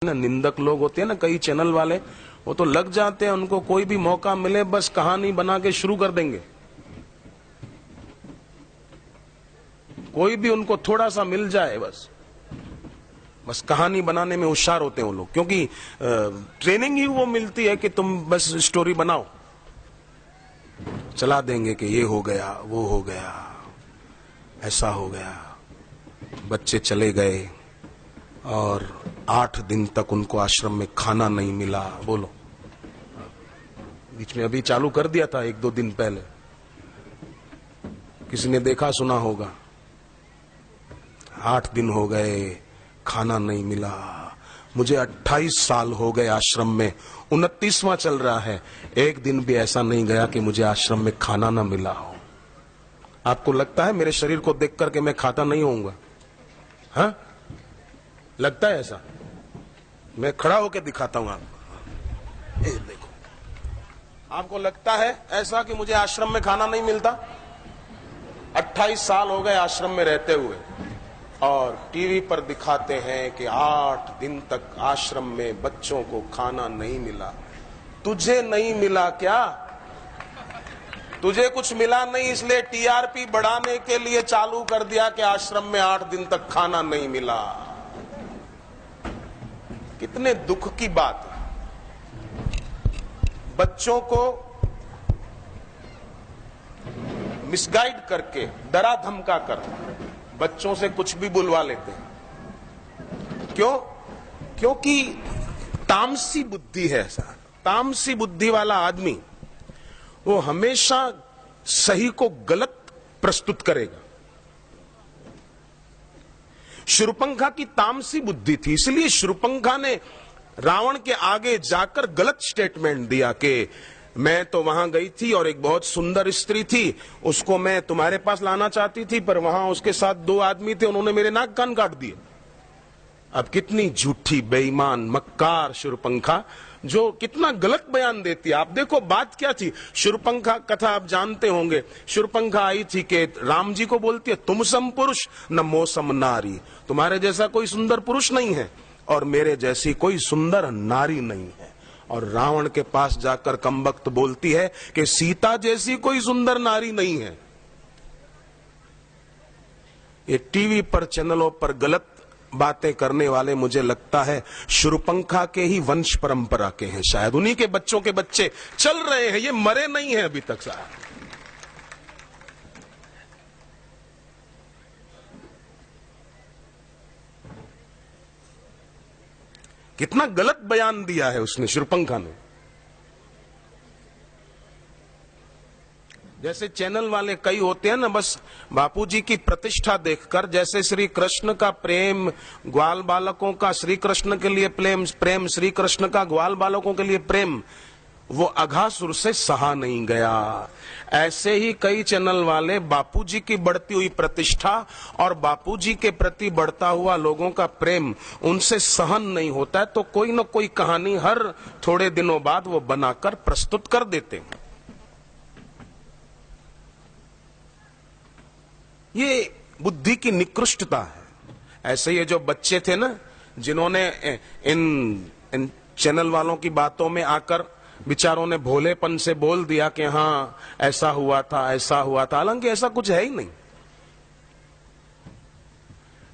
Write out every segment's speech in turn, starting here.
ना निंदक लोग होते हैं ना, कई चैनल वाले, वो तो लग जाते हैं, उनको कोई भी मौका मिले बस कहानी बना के शुरू कर देंगे। कोई भी उनको थोड़ा सा मिल जाए बस कहानी बनाने में होशियार होते हैं वो लोग, क्योंकि ट्रेनिंग ही वो मिलती है कि तुम बस स्टोरी बनाओ, चला देंगे कि ये हो गया, वो हो गया, ऐसा हो गया। बच्चे चले गए और 8 दिन तक उनको आश्रम में खाना नहीं मिला। बोलो, बीच में अभी चालू कर दिया था 1-2 दिन पहले, किसी ने देखा सुना होगा। 8 दिन हो गए, खाना नहीं मिला। मुझे 28 साल हो गए आश्रम में, 29वां चल रहा है, एक दिन भी ऐसा नहीं गया कि मुझे आश्रम में खाना ना मिला हो। आपको लगता है मेरे शरीर को देख करके मैं खाता नहीं होऊंगा? हाँ, लगता है ऐसा? मैं खड़ा होकर दिखाता हूं आपको, ये देखो। आपको लगता है ऐसा कि मुझे आश्रम में खाना नहीं मिलता? 28 साल हो गए आश्रम में रहते हुए, और टीवी पर दिखाते हैं कि 8 दिन तक आश्रम में बच्चों को खाना नहीं मिला। तुझे नहीं मिला क्या? तुझे कुछ मिला नहीं, इसलिए टीआरपी बढ़ाने के लिए चालू कर दिया कि आश्रम में 8 दिन तक खाना नहीं मिला। कितने दुख की बात है। बच्चों को मिसगाइड करके, डरा धमका कर बच्चों से कुछ भी बुलवा लेते हैं। क्यों? क्योंकि तामसी बुद्धि है ऐसा। तामसी बुद्धि वाला आदमी वो हमेशा सही को गलत प्रस्तुत करेगा। शूर्पणखा की तामसी बुद्धि थी, इसलिए शूर्पणखा ने रावण के आगे जाकर गलत स्टेटमेंट दिया कि मैं तो वहां गई थी और एक बहुत सुंदर स्त्री थी, उसको मैं तुम्हारे पास लाना चाहती थी, पर वहां उसके साथ 2 आदमी थे, उन्होंने मेरे नाक कान काट दिए। अब कितनी झूठी, बेईमान, मक्कार शूर्पणखा, जो कितना गलत बयान देती है। आप देखो बात क्या थी। शूर्पणखा कथा आप जानते होंगे। शूर्पणखा आई थी कि राम जी को बोलती है, तुम सम पुरुष न मोसम नारी, तुम्हारे जैसा कोई सुंदर पुरुष नहीं है और मेरे जैसी कोई सुंदर नारी नहीं है। और रावण के पास जाकर कमबख्त बोलती है कि सीता जैसी कोई सुंदर नारी नहीं है। ये टीवी पर, चैनलों पर गलत बातें करने वाले मुझे लगता है शूर्पणखा के ही वंश परंपरा के हैं, शायद उन्हीं के बच्चों के बच्चे चल रहे हैं, ये मरे नहीं हैं अभी तक शायद। कितना गलत बयान दिया है उसने, शूर्पणखा ने। जैसे चैनल वाले कई होते हैं ना, बस बापूजी की प्रतिष्ठा देखकर, जैसे श्री कृष्ण का प्रेम ग्वाल बालकों का श्री कृष्ण के लिए प्रेम, श्री कृष्ण का ग्वाल बालकों के लिए प्रेम, वो अघासुर से सहा नहीं गया। ऐसे ही कई चैनल वाले बापूजी की बढ़ती हुई प्रतिष्ठा और बापूजी के प्रति बढ़ता हुआ लोगों का प्रेम उनसे सहन नहीं होता है, तो कोई न कोई कहानी हर थोड़े दिनों बाद वो बनाकर प्रस्तुत कर देते हैं। ये बुद्धि की निकृष्टता है। ऐसे ये जो बच्चे थे ना, जिन्होंने इन चैनल वालों की बातों में आकर बेचारों ने भोलेपन से बोल दिया कि हाँ ऐसा हुआ था, ऐसा हुआ था, हालांकि ऐसा कुछ है ही नहीं।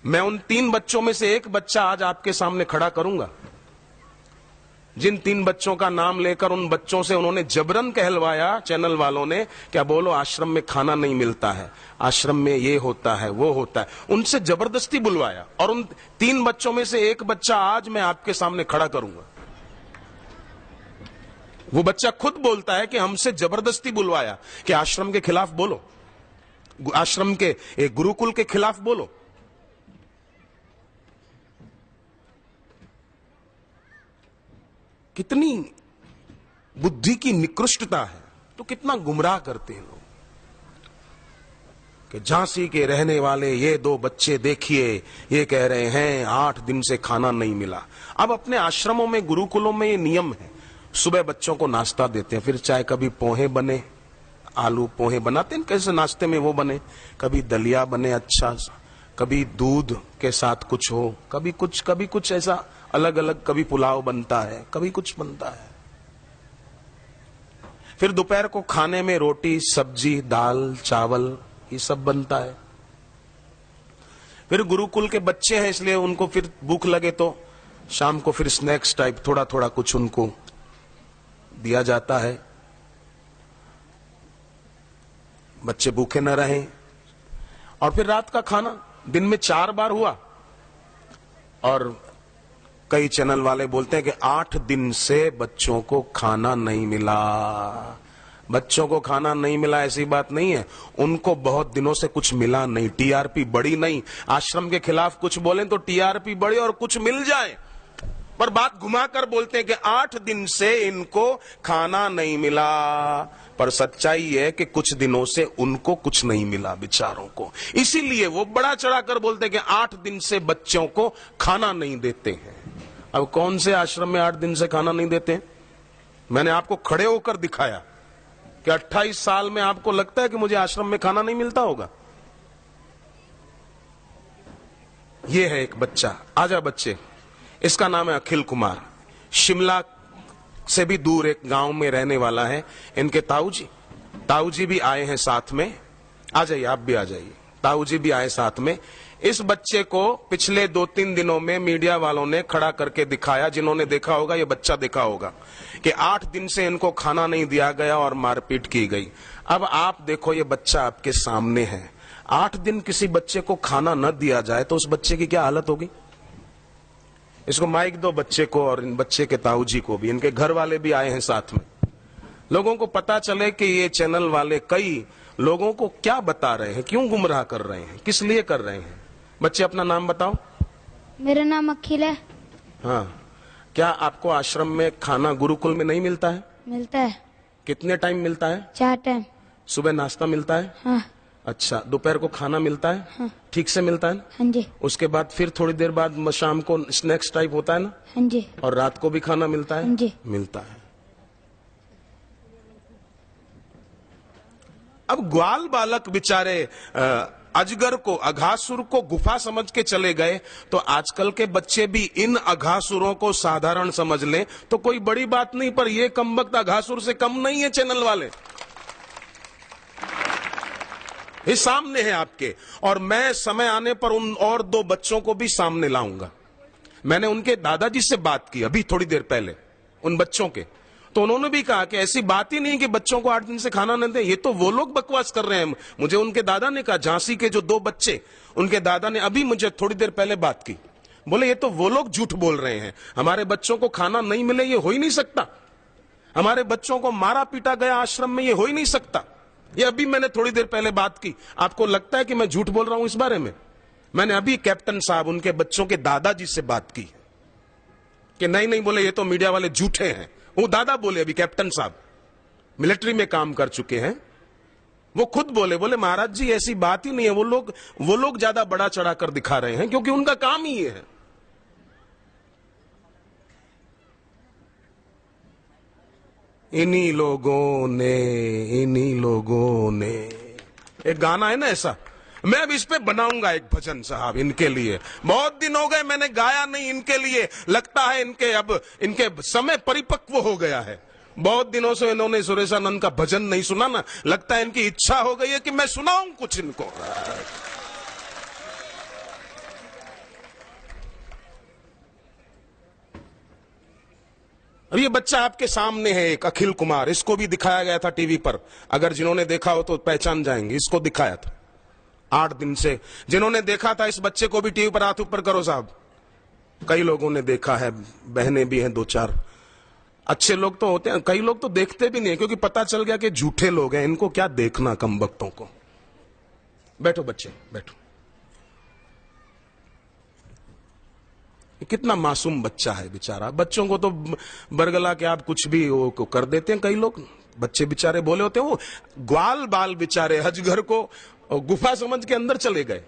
मैं उन 3 बच्चों में से एक बच्चा आज आपके सामने खड़ा करूंगा, जिन 3 बच्चों का नाम लेकर उन बच्चों से उन्होंने जबरन कहलवाया चैनल वालों ने, क्या बोलो आश्रम में खाना नहीं मिलता है, आश्रम में ये होता है, वो होता है, उनसे जबरदस्ती बुलवाया। और उन 3 बच्चों में से एक बच्चा आज मैं आपके सामने खड़ा करूंगा। वो बच्चा खुद बोलता है कि हमसे जबरदस्ती बुलवाया कि आश्रम के खिलाफ बोलो, आश्रम के एक गुरुकुल के खिलाफ बोलो। कितनी बुद्धि की निकृष्टता है, तो कितना गुमराह करते हैं लोग। कि झांसी के रहने वाले ये 2 बच्चे देखिए, ये कह रहे हैं 8 दिन से खाना नहीं मिला। अब अपने आश्रमों में, गुरुकुलों में ये नियम है, सुबह बच्चों को नाश्ता देते हैं, फिर चाहे कभी पोहे बने, आलू पोहे बनाते हैं कैसे नाश्ते में वो बने, कभी दलिया बने अच्छा सा, कभी दूध के साथ कुछ हो, कभी कुछ ऐसा अलग अलग, कभी पुलाव बनता है, कभी कुछ बनता है। फिर दोपहर को खाने में रोटी, सब्जी, दाल, चावल, ये सब बनता है। फिर गुरुकुल के बच्चे हैं, इसलिए उनको फिर भूख लगे तो शाम को फिर स्नैक्स टाइप थोड़ा थोड़ा कुछ उनको दिया जाता है, बच्चे भूखे न रहें। और फिर रात का खाना दिन में 4 बार हुआ। और कई चैनल वाले बोलते हैं कि 8 दिन से बच्चों को खाना नहीं मिला। बच्चों को खाना नहीं मिला ऐसी बात नहीं है, उनको बहुत दिनों से कुछ मिला नहीं, टीआरपी बढ़ी नहीं। आश्रम के खिलाफ कुछ बोले तो टीआरपी बढ़े और कुछ मिल जाए, पर बात घुमाकर बोलते हैं कि 8 दिन से इनको खाना नहीं मिला। पर सच्चाई है कि कुछ दिनों से उनको कुछ नहीं मिला बेचारों को, इसीलिए वो बड़ा चढ़ाकर बोलते हैं कि 8 दिन से बच्चों को खाना नहीं देते हैं। अब कौन से आश्रम में 8 दिन से खाना नहीं देते? मैंने आपको खड़े होकर दिखाया कि 28 साल में आपको लगता है कि मुझे आश्रम में खाना नहीं मिलता होगा? ये है एक बच्चा, आजा बच्चे, इसका नाम है अखिल कुमार। शिमला से भी दूर एक गांव में रहने वाला है। इनके ताऊ जी भी आए हैं साथ में। आ जाइए, आप भी आ जाइए। ताऊ जी भी आए साथ में। इस बच्चे को पिछले 2-3 दिनों में मीडिया वालों ने खड़ा करके दिखाया। जिन्होंने देखा होगा, ये बच्चा देखा होगा कि 8 दिन से इनको खाना नहीं दिया गया और मारपीट की गई। अब आप देखो, ये बच्चा आपके सामने है। 8 दिन किसी बच्चे को खाना न दिया जाए तो उस बच्चे की क्या हालत होगी? इसको माइक दो बच्चे को, और इन बच्चे के ताऊ जी को भी। इनके घर वाले भी आए हैं साथ में। लोगों को पता चले कि ये चैनल वाले कई लोगों को क्या बता रहे हैं, क्यों गुमराह कर रहे हैं, किस लिए कर रहे हैं। बच्चे अपना नाम बताओ। मेरा नाम अखिल है। हाँ, क्या आपको आश्रम में खाना गुरुकुल में नहीं मिलता है? मिलता है। कितने टाइम मिलता है? 4 टाइम। सुबह नाश्ता मिलता है? हाँ। अच्छा, दोपहर को खाना मिलता है? हाँ। ठीक से मिलता है ना? हाँ जी। उसके बाद फिर थोड़ी देर बाद शाम को स्नैक्स टाइप होता है ना? हाँ जी। और रात को भी खाना मिलता है? हाँ जी। मिलता है। अब ग्वाल बालक बेचारे अजगर को, अघासुर को गुफा समझ के चले गए, तो आजकल के बच्चे भी इन अघासुरों को साधारण समझ लें तो कोई बड़ी बात नहीं। पर ये कमबख्त अघासुर से कम नहीं है चैनल वाले, ये सामने है आपके। और मैं समय आने पर उन और 2 बच्चों को भी सामने लाऊंगा। मैंने उनके दादाजी से बात की अभी थोड़ी देर पहले, उन बच्चों के, तो उन्होंने भी कहा कि ऐसी बात ही नहीं कि बच्चों को 8 दिन से खाना न दें, ये तो वो लोग बकवास कर रहे हैं। मुझे उनके दादा ने कहा, झांसी के जो 2 बच्चे, उनके दादा ने अभी मुझे थोड़ी देर पहले बात की, बोले ये तो वो लोग झूठ बोल रहे हैं, हमारे बच्चों को खाना नहीं मिले ये हो ही नहीं सकता, हमारे बच्चों को मारा पीटा गया आश्रम में ये हो ही नहीं सकता। ये अभी मैंने थोड़ी देर पहले बात की। आपको लगता है कि मैं झूठ बोल रहा हूं इस बारे में? मैंने अभी कैप्टन साहब, उनके बच्चों के दादाजी से बात की कि नहीं नहीं, बोले ये तो मीडिया वाले झूठे हैं। वो दादा बोले, अभी कैप्टन साहब मिलिट्री में काम कर चुके हैं, वो खुद बोले महाराज जी ऐसी बात ही नहीं है, वो लोग ज्यादा बड़ा चढ़ा कर दिखा रहे हैं क्योंकि उनका काम ही ये है। इन्हीं लोगों ने एक गाना है ना ऐसा, मैं अब इस पे बनाऊंगा एक भजन साहब इनके लिए। बहुत दिन हो गए मैंने गाया नहीं इनके लिए, लगता है इनके समय परिपक्व हो गया है। बहुत दिनों से इन्होंने सुरेशानंद का भजन नहीं सुना ना, लगता है इनकी इच्छा हो गई है कि मैं सुनाऊं कुछ इनको। अब ये बच्चा आपके सामने है, एक अखिल कुमार, इसको भी दिखाया गया था टीवी पर, अगर जिन्होंने देखा हो तो पहचान जाएंगे। इसको दिखाया था 8 दिन से। जिन्होंने देखा था इस बच्चे को भी टीवी पर हाथ ऊपर करो साहब। कई लोगों ने देखा है, बहनें भी हैं 2-4। अच्छे लोग तो होते हैं, कई लोग तो देखते भी नहीं क्योंकि पता चल गया कि झूठे लोग हैं, इनको क्या देखना कमबख्तों को। बैठो बच्चे बैठो। कितना मासूम बच्चा है बेचारा। बच्चों को तो बरगला के आप कुछ भी वो कर देते हैं कई लोग। बच्चे बेचारे बोले होते हैं, वो ग्वाल बाल बेचारे अजगर को गुफा समझ के अंदर चले गए।